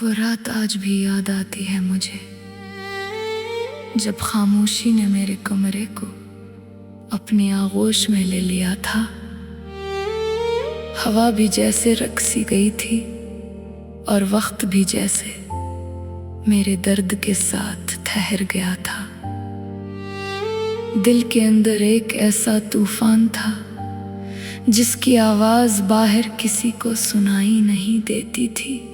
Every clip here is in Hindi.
वो रात आज भी याद आती है मुझे, जब खामोशी ने मेरे कमरे को अपनी आगोश में ले लिया था। हवा भी जैसे रक़सी गई थी और वक्त भी जैसे मेरे दर्द के साथ ठहर गया था। दिल के अंदर एक ऐसा तूफान था जिसकी आवाज बाहर किसी को सुनाई नहीं देती थी,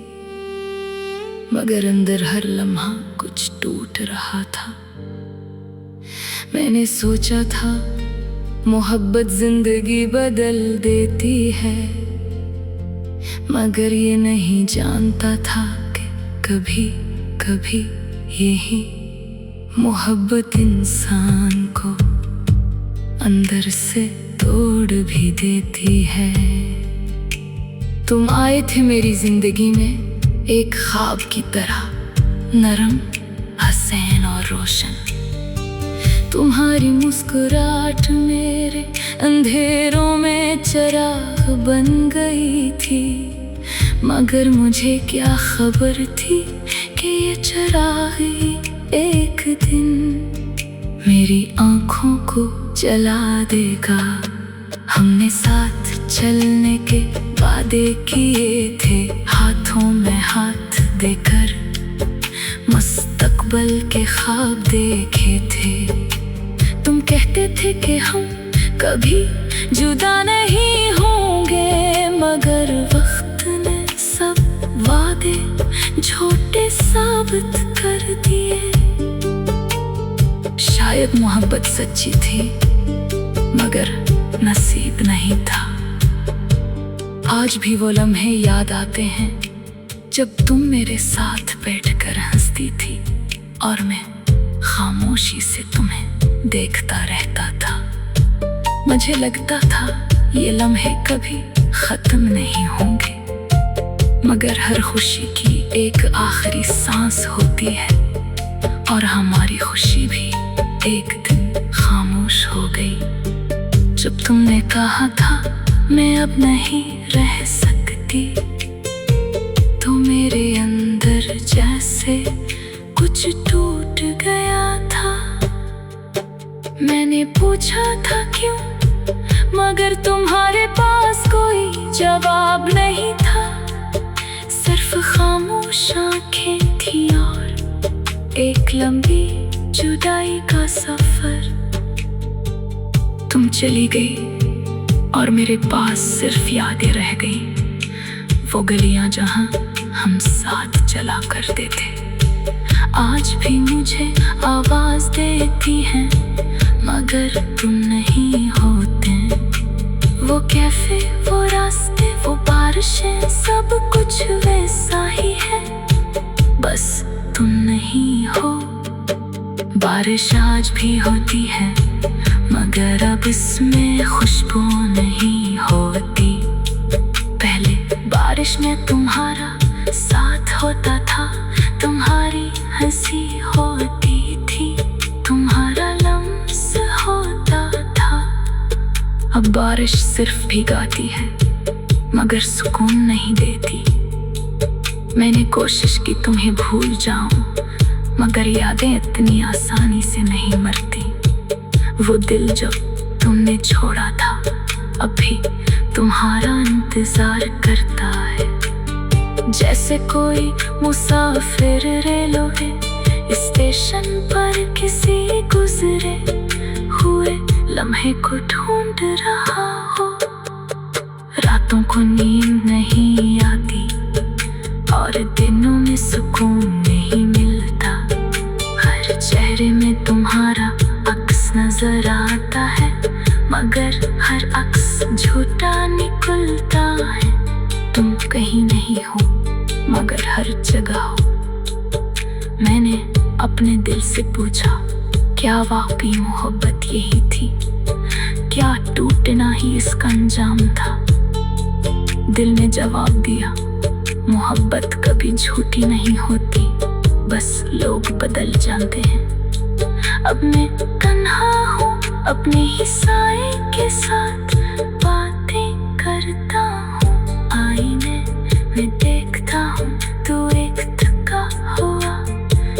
मगर अंदर हर लम्हा कुछ टूट रहा था। मैंने सोचा था मोहब्बत जिंदगी बदल देती है, मगर ये नहीं जानता था कि कभी कभी यही मोहब्बत इंसान को अंदर से तोड़ भी देती है। तुम आए थे मेरी जिंदगी में एक ख्वाब की तरह, नरम, हसीन और रोशन। तुम्हारी मुस्कुराहट मेरे अंधेरों में चिराग बन गई थी, मगर मुझे क्या खबर थी कि ये चिराग ही एक दिन मेरी आंखों को जला देगा। हमने साथ चलने के वादे किए थे, हाथों में हाथ देकर मुस्तकबल के ख्वाब देखे थे। तुम कहते थे कि हम कभी जुदा नहीं होंगे, मगर वक्त ने सब वादे झूठे साबित कर दिए। शायद मोहब्बत सच्ची थी, मगर नसीब नहीं था। आज भी वो लम्हे याद आते हैं जब तुम मेरे साथ बैठकर हंसती थी और मैं खामोशी से तुम्हें देखता रहता था। मुझे लगता था ये लम्हे कभी खत्म नहीं होंगे, मगर हर खुशी की एक आखिरी सांस होती है और हमारी खुशी भी एक दिन खामोश हो गई। जब तुमने कहा था मैं अब नहीं रह सकती, तो मेरे अंदर जैसे कुछ टूट गया था। मैंने पूछा था क्यों, मगर तुम्हारे पास कोई जवाब नहीं था। सिर्फ खामोश आंखें थी और एक लंबी जुदाई का सफर। तुम चली गई और मेरे पास सिर्फ यादें रह गई, वो गलियां जहां हम साथ चला करते थे। आज भी मुझे आवाज देती हैं, मगर तुम नहीं होते। वो कैफे, वो रास्ते, वो बारिशें, सब कुछ वैसा ही है, बस तुम नहीं हो। बारिश आज भी होती है, मगर अब इसमें खुशबू नहीं होती। पहले बारिश में तुम्हारा साथ होता था, तुम्हारी हंसी होती थी, तुम्हारा लम्स होता था। अब बारिश सिर्फ भिगाती है, मगर सुकून नहीं देती। मैंने कोशिश की तुम्हें भूल जाऊं, मगर यादें इतनी आसानी से नहीं मरती। वो दिल जो तुमने छोड़ा था अब भी तुम्हारा इंतजार करता है। जैसे कोई मुसाफिर रेलवे स्टेशन पर किसी गुजरे हुए लम्हे को ढूंढ रहा हो। रातों को नींद नहीं आती और दिनों में सुकून नहीं मिलता। हर चेहरे में तुम्हारा अक्स नजर आता है, मगर हर अक्स झूठा निकलता है। तुम कहीं नहीं हो, मगर हर जगह हो। मैंने अपने दिल से पूछा, क्या वाकई मोहब्बत यही थी? क्या टूटना ही इसका अंजाम था? दिल ने जवाब दिया, मोहब्बत कभी झूठी नहीं होती, बस लोग बदल जाते हैं। अब मैं तन्हा हूँ अपने ही साए के साथ, बातें करता हूँ आईने में देखता देखता हूँ तू एक थका हुआ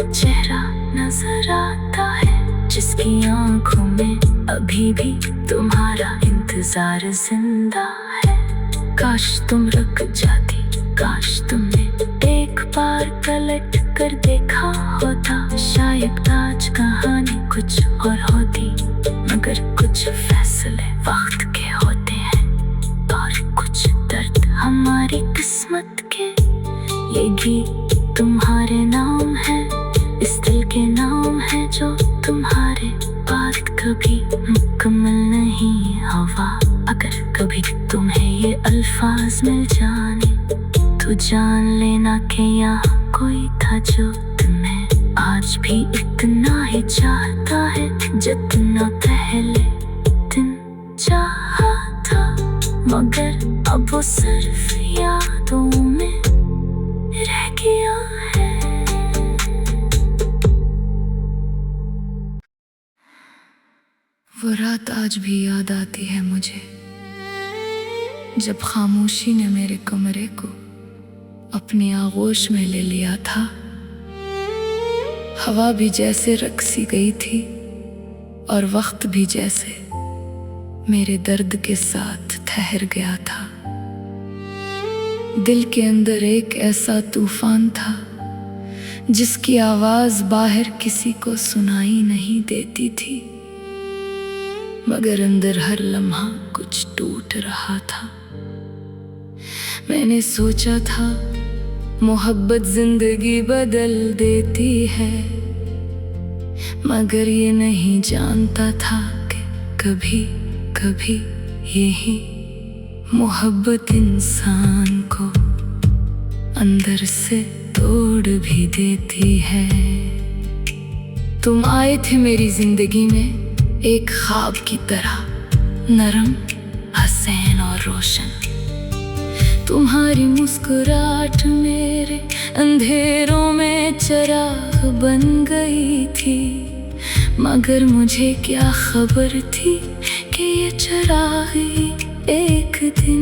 चेहरा नजर आता है, जिसकी आंखों में अभी भी तुम्हारा इंतजार जिंदा है। काश तुम रुक जाती, काश तुमने एक बार पलट कर देखा होता, शायद आज कहानी कुछ और होती। मगर कुछ फैसले वक्त के होते हैं और कुछ दर्द हमारी किस्मत के। ये गीत तुम्हारे नाम है, इस दिल के नाम है जो तुम्हारे बाद कभी मुकम्मल नहीं हुआ। अगर कभी तुम्हें ये अल्फाज मिल जाने तो जान लेना कि यहाँ कोई था जो तुम्हें आज भी इतना ही चाहता है जितना पहले दिन चाहा था। मगर अब वो सिर्फ यादों में रह गया है। वो रात आज भी याद आती है मुझे, जब खामोशी ने मेरे कमरे को अपनी आगोश में ले लिया था। हवा भी जैसे रक़सी गई थी और वक्त भी जैसे मेरे दर्द के साथ ठहर गया था। दिल के अंदर एक ऐसा तूफान था जिसकी आवाज बाहर किसी को सुनाई नहीं देती थी, मगर अंदर हर लम्हा कुछ टूट रहा था। मैंने सोचा था मोहब्बत जिंदगी बदल देती है, मगर ये नहीं जानता था कि कभी कभी यही मोहब्बत इंसान को अंदर से तोड़ भी देती है। तुम आए थे मेरी जिंदगी में एक ख्वाब की तरह, नरम, हसीन और रोशन। तुम्हारी मुस्कुराहट मेरे अंधेरों में चिराग बन गई थी, मगर मुझे क्या खबर थी कि ये चिराग ही एक दिन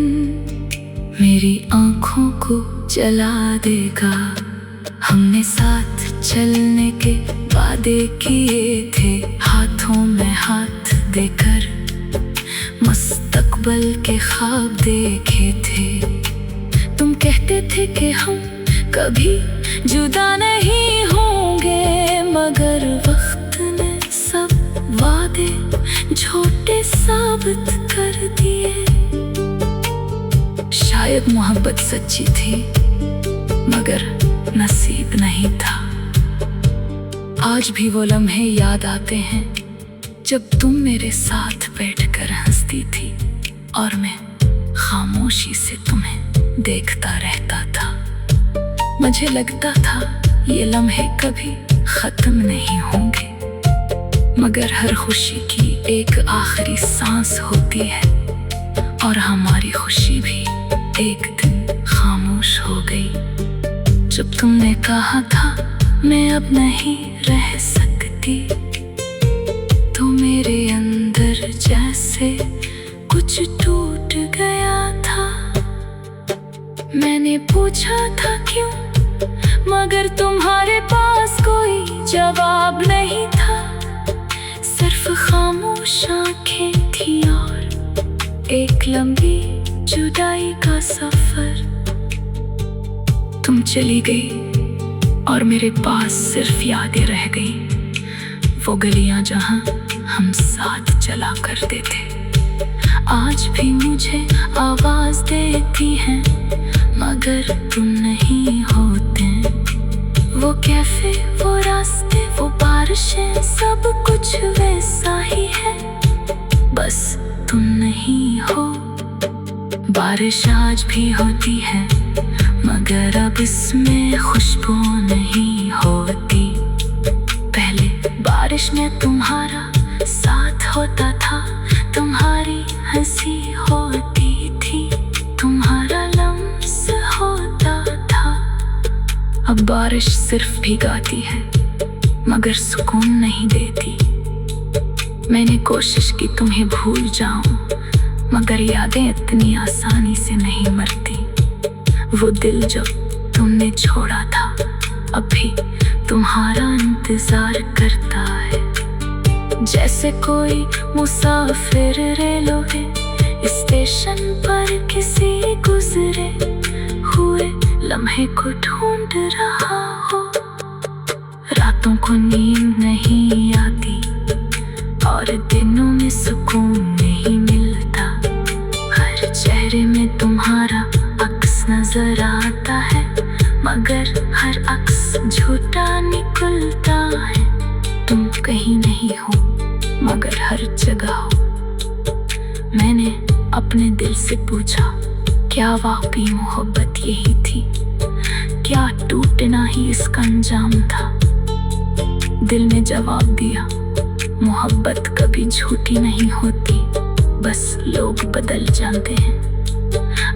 मेरी आंखों को जला देगा। हमने साथ चलने के वादे किए थे, हाथों में हाथ देकर मुस्तकबल के ख्वाब देखे थे। तुम कहते थे कि हम कभी जुदा नहीं होंगे, मगर वक्त ने सब वादे झूठे साबित कर दिए। शायद मोहब्बत सच्ची थी मगर नसीब नहीं था। आज भी वो लम्हे याद आते हैं जब तुम मेरे साथ बैठकर हंसती थी और मैं खामोशी से तुम्हें देखता रहता था। मुझे लगता था ये लम्हे कभी खत्म नहीं होंगे, मगर हर खुशी की एक आखिरी सांस होती है और हमारी खुशी भी एक दिन खामोश हो गई। जब तुमने कहा था मैं अब नहीं रह सकती, तो मेरे अंदर जैसे कुछ टूट गया था। मैंने पूछा था क्यों, मगर तुम्हारे पास कोई जवाब नहीं था। सिर्फ खामोश आंखें थी और एक लंबी जुदाई का सफर। तुम चली गई और मेरे पास सिर्फ यादें रह गई, वो गलियां जहां हम साथ चला करते थे। आज भी मुझे आवाज देती हैं, मगर तुम नहीं होते। वो कैफे, वो रास्ते, वो बारिशें, सब कुछ वैसा ही है, बस तुम नहीं हो। बारिश आज भी होती है, मगर अब इसमें खुशबू नहीं होती। पहले बारिश में तुम्हारा साथ होता था, तुम्हारी हंसी होती थी, तुम्हारा लम्स होता था। अब बारिश सिर्फ भिगाती है मगर सुकून नहीं देती। मैंने कोशिश की तुम्हें भूल जाऊं, मगर यादें इतनी आसानी से नहीं मरती। वो दिल जो तुम तुमने छोड़ा था अभी तुम्हारा इंतजार करता है। जैसे कोई मुसाफिर रेलवे स्टेशन पर किसी गुजरे हुए लम्हे को ढूंढ रहा हो। रातों को नींद नहीं आती और दिनों में सुकून नहीं मिलता। हर चेहरे में तुम्हारा अक्स नजर आता है, मगर हर अक्स झूठा निकलता है। तुम कहीं नहीं हो मगर हर जगह हो। मैंने अपने दिल से पूछा, क्या वाकई मोहब्बत यही थी? क्या टूटना ही इसका अंजाम था? दिल ने जवाब दिया, मोहब्बत कभी झूठी नहीं होती, बस लोग बदल जाते हैं।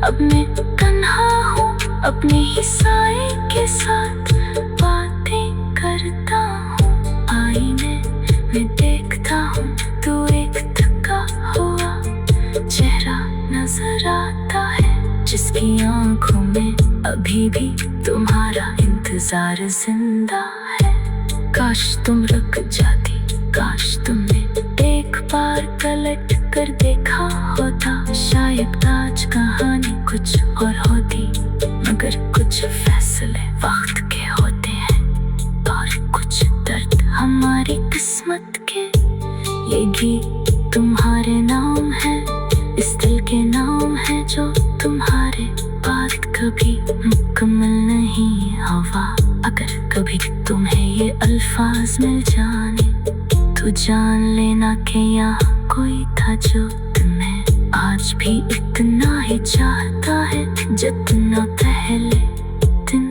अब मैं तन्हा हूँ अपने ही साए के साथ बातें करता हूँ। आईने में देखता हूँ तू एक थका हुआ चेहरा नजर आता है, जिसकी आंखों में अभी भी तुम्हारा इंतजार जिंदा है। काश तुम रुक जाती, काश तुमने एक बार पलट कर देखा होता। शायद आज कहानी कुछ और होती, मगर कुछ फैसले वक्त के होते हैं और कुछ दर्द हमारी किस्मत के। ये गीत तुम्हारे नाम है, इस दिल के नाम है जो तुम्हारे बात कभी मुकम्मल नहीं हुआ। अगर कभी तुम्हें ये अल्फाज मिल जाने तो जान लेना कि यहाँ कोई था जो तुम्हें आज भी इतना ही चाहता है जितना पहले दिन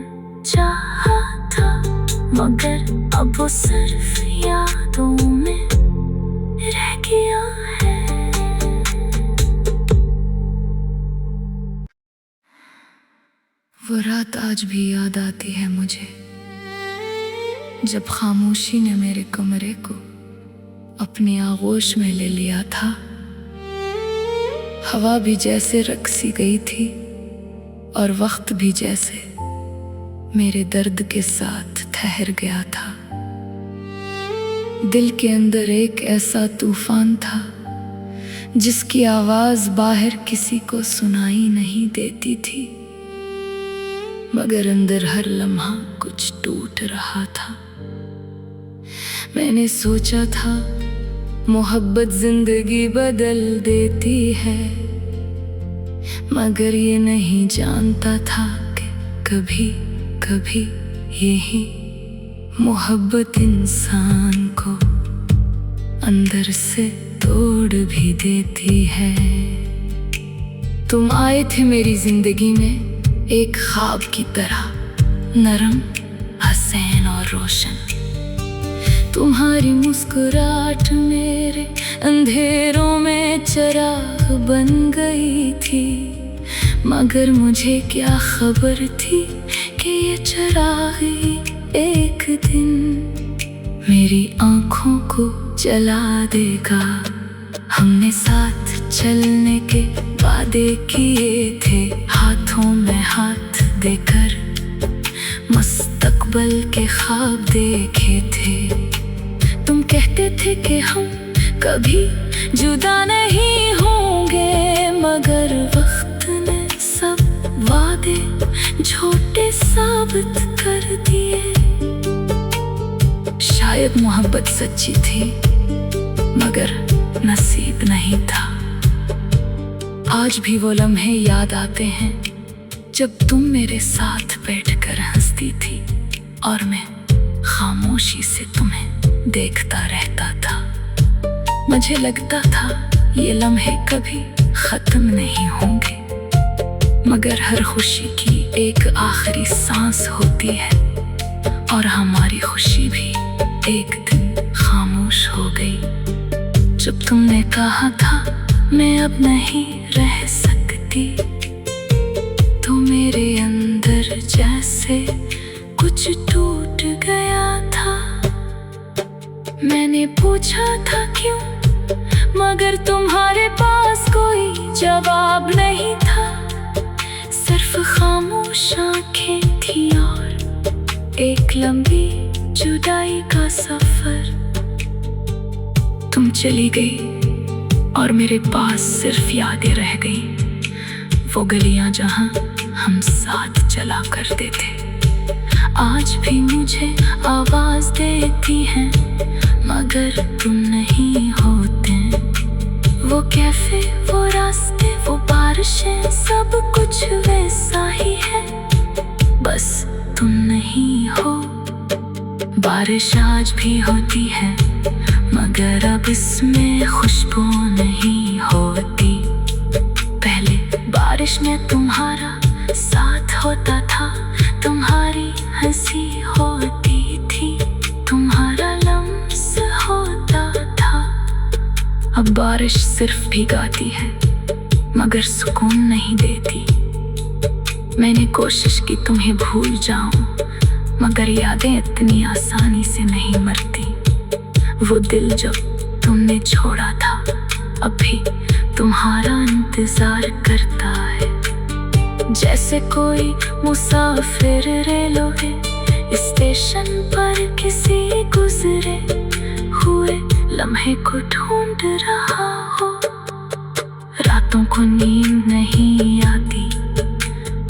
चाहा था। मगर अब वो सिर्फ यादों में रह गया है। वो रात आज भी याद आती है मुझे, जब खामोशी ने मेरे कमरे को अपनी आगोश में ले लिया था। हवा भी जैसे रक्सी गई थी और वक्त भी जैसे मेरे दर्द के साथ ठहर गया था। दिल के अंदर एक ऐसा तूफान था जिसकी आवाज बाहर किसी को सुनाई नहीं देती थी, मगर अंदर हर लम्हा कुछ टूट रहा था। मैंने सोचा था मोहब्बत जिंदगी बदल देती है, मगर ये नहीं जानता था कि कभी कभी यही मोहब्बत इंसान को अंदर से तोड़ भी देती है। तुम आए थे मेरी जिंदगी में एक ख्वाब की तरह, नरम, हसीन और रोशन। तुम्हारी मुस्कुराहट मेरे अंधेरों में चिराग बन गई थी, मगर मुझे क्या खबर थी कि ये चिराग ही एक दिन मेरी आंखों को जला देगा। हमने साथ चलने के वादे किए थे, हाथों में हाथ देकर मुस्तकबल के ख्वाब देखे थे। तुम कहते थे कि हम कभी जुदा नहीं होंगे, मगर वक्त ने सब वादे झूठे साबित कर दिए। शायद मोहब्बत सच्ची थी मगर नसीब नहीं था। आज भी वो लम्हे याद आते हैं जब तुम मेरे साथ बैठकर हंसती थी और मैं खामोशी से तुम्हें देखता रहता था। मुझे लगता था ये लम्हे कभी खत्म नहीं होंगे, मगर हर खुशी की एक आखिरी सांस होती है और हमारी खुशी भी एक दिन खामोश हो गई। जब तुमने कहा था मैं अब नहीं रह सकती, तो मेरे अंदर जैसे कुछ टूट गया था। मैंने पूछा था क्यों, मगर तुम्हारे पास कोई जवाब नहीं था। सिर्फ सिर्फ खामोश आंखें थी और एक लंबी जुदाई का सफर। तुम चली गई और मेरे पास सिर्फ यादें रह गई, वो गलियां जहां हम साथ चला करते थे। आज भी मुझे आवाज देती हैं मगर तुम नहीं होते। वो कैफे, वो रास्ते, वो बारिशें, सब कुछ वैसा ही है, बस तुम नहीं हो। बारिश आज भी होती है मगर अब इसमें खुशबू नहीं होती। पहले बारिश में तुम्हारा साथ होता था, तुम्हारी हंसी होती थी, तुम्हारा लम्स होता था। अब बारिश सिर्फ भिगाती है मगर सुकून नहीं देती। मैंने कोशिश की तुम्हें भूल जाऊं मगर यादें इतनी आसानी से नहीं मरती। वो दिल जब तुमने छोड़ा था अब भी तुम्हारा इंतजार करता है। जैसे कोई मुसाफिर रेलवे स्टेशन पर किसी गुजरे हुए लम्हे को ढूंढ रहा हो। रातों को नींद नहीं आती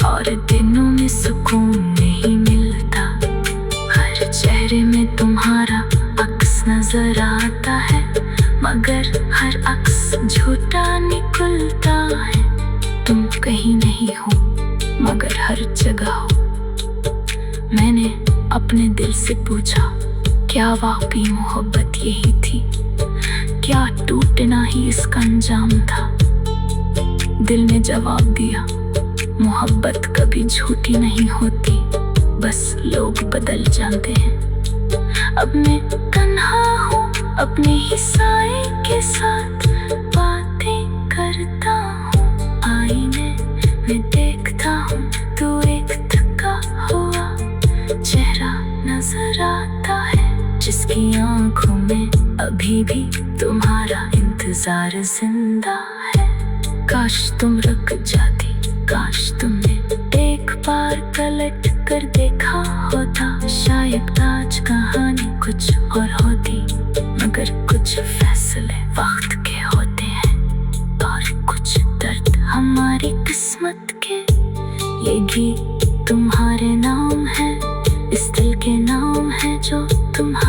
और दिनों में सुकून नहीं मिलता। हर चेहरे में तुम्हारा अक्स नजर आता है मगर हर अक्स झूठा निकलता है। तुम कहीं नहीं हो मगर हर जगह हो। मैंने अपने दिल से पूछा, क्या वाकई मोहब्बत यही थी? क्या टूटना ही इसका अंजाम था? दिल ने जवाब दिया, मोहब्बत कभी झूठी नहीं होती, बस लोग बदल जाते हैं। अब मैं तन्हा हूँ अपने ही साए के साथ बातें करता हूँ। आईने में देखता हूँ तू एक थका हुआ चेहरा नजर आता है, जिसकी आंखों में अभी भी तुम्हारा इंतजार जिंदा है। काश तुम रुक जाती, काश तुमने एक बार पलट कर देखा होता। शायद आज कहानी कुछ और होती मगर कुछ फैसले वक्त के होते हैं और कुछ दर्द हमारी किस्मत के। ये गीत तुम्हारे नाम है, इस दिल के नाम है जो तुम्हारा